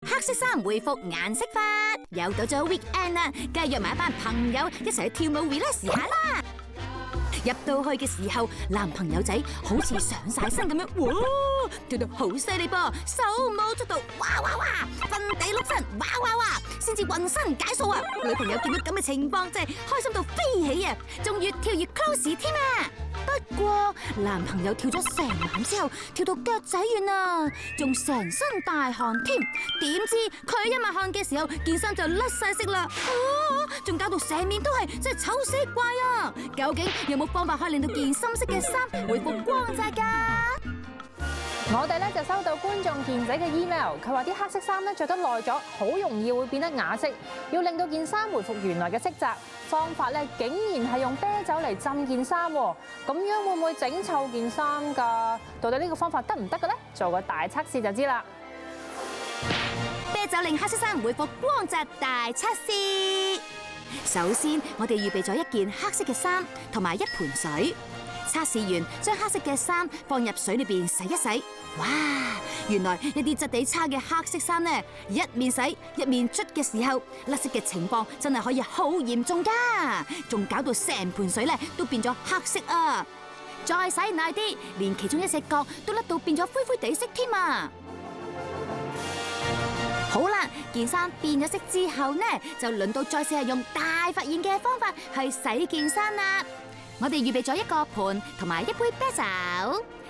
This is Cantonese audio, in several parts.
黑色衫回復顏色法，又到咗 weekend 啦，梗係約埋一班朋友一齊去跳舞 relax 下啦。入到去嘅時候，男朋友仔好似上晒身咁樣，哇，跳到好犀利噃，手舞足蹈，哇哇哇，瞓地碌身，哇哇哇，先至渾身解數啊！女朋友見到咁嘅情況，真係開心到飛起啊，仲越跳越 close 添啊！不過男朋友跳咗成晚之後，跳到腳仔軟啊，仲成身大汗添。點知佢一抹汗嘅時候，件衫就甩晒色啦，仲搞到成面都係，真係醜死怪啊！究竟有冇方法可以令到件深色嘅衫回復光澤㗎？我哋咧就收到觀眾健仔嘅 email， 佢話啲黑色衫咧着得耐咗，好容易會變得啞色。要令到件衫回復原來嘅色澤，方法咧竟然係用啤酒嚟浸件衫喎。咁樣會唔會整臭件衫㗎？到底呢個方法得唔得嘅咧？做個大測試就知啦。啤酒令黑色衫回復光澤大測試。首先，我哋預備咗一件黑色嘅衫同埋一盆水。測試完，將黑色嘅衫放入水裏邊洗一洗。哇！原來一啲質地差嘅黑色衫呢，一面洗一面捽嘅時候，甩色嘅情況真係可以好嚴重噶，仲搞到成盆水咧都變咗黑色啊！再洗耐啲，連其中一隻角都甩到變咗灰灰地色添啊！好啦，件衫變咗色之後呢，就輪到再試下用大發現嘅方法去洗件衫啦。我哋預備咗一個盤同埋一杯啤酒。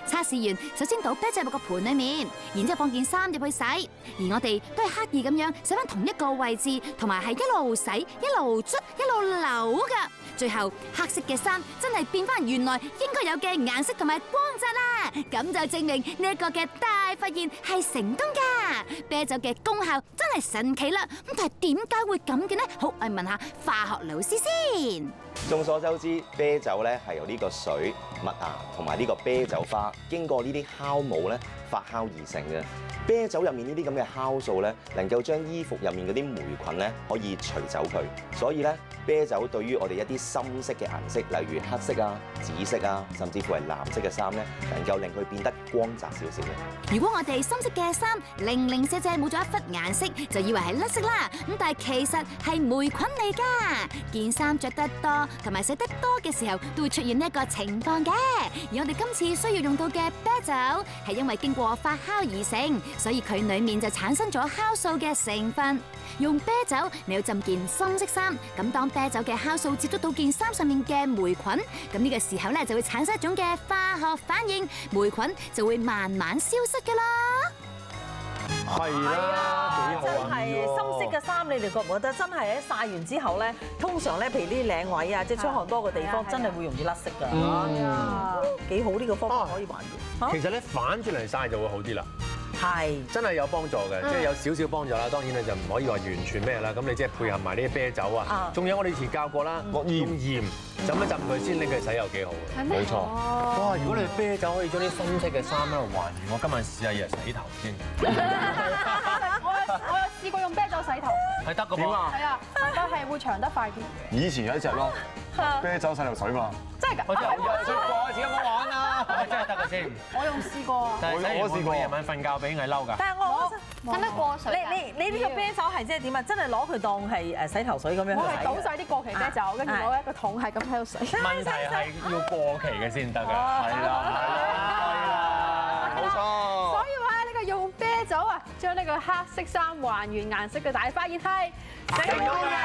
測試完，首先倒啤酒入個盤裏面，然之後放件衫入去洗。而我哋都係刻意咁樣洗翻同一個位置，同埋係一路洗一路捽一路扭噶。最後黑色嘅衫真係變翻原來應該有嘅顏色同埋光澤啦。咁就證明呢一個嘅大發現係成功噶。啤酒嘅功效真係神奇啦。咁但係點解會咁嘅呢？好，我哋問下化學老師先。眾所周知，啤酒咧係由呢個水、麥芽同埋呢個啤酒花經過呢啲酵母咧發酵而成嘅。啤酒入面呢啲咁嘅酵素咧，能夠將衣服入面嗰啲霉菌咧可以除走佢。所以咧，啤酒對於我哋一啲深色嘅顏色，例如黑色啊、紫色啊，甚至乎係藍色嘅衫咧，能夠令佢變得光澤少少嘅。如果我哋深色嘅衫零零舍舍冇咗一忽顏色，就以為係甩色啦。咁但係其實係霉菌嚟㗎。件衫着得多同埋洗得多嘅時候，都會出現呢一個情況嘅。而我哋今次需要用到嘅啤酒，係因為經過發酵而成，所以佢裡面就產生咗酵素嘅成分。用啤酒你要浸件深色衫，咁當啤酒嘅酵素接觸到件衫上面嘅霉菌，咁呢個時候咧就會產生一種嘅化學反應，霉菌就會慢慢消失㗎啦。係啦，幾好真係深色嘅衫，你哋覺唔覺得真係喺曬完之後咧，通常咧，譬如呢啲領位啊，即係出汗多嘅地方，真係會容易甩色㗎。幾好呢個方法可以還原。其實咧反轉嚟曬就會好啲啦。係真係有幫助嘅，即係有少少幫助啦。當然你就唔可以話完全咩啦。咁你即係配合埋呢啲啤酒啊，仲有我哋以前教過啦，用鹽浸一浸佢先拎佢洗又幾好嘅。冇錯。哇！如果你啤酒可以將啲深色嘅衫喺度還原，我今晚試下日洗頭先。我有試過用啤酒洗頭，係得嘅點啊？係啊，但係會長得快啲。以前有一隻咯，啤酒洗頭水嘛。真係㗎？我真係出過，自己有冇玩啊？係咪真係得嘅先？我用試過啊。但係我試過夜晚瞓覺俾蟻嬲㗎。但係我使得過水㗎。你呢個啤酒係即係點啊？真係攞佢當係誒洗頭水咁樣去洗。我係倒晒啲過期啤酒，跟住攞一個桶係咁喺度洗。問題係要過期嘅先得㗎。係啦，冇錯。所以話呢個用啤酒啊，將呢個黑色衫還原顏色嘅大發現係成功嘅。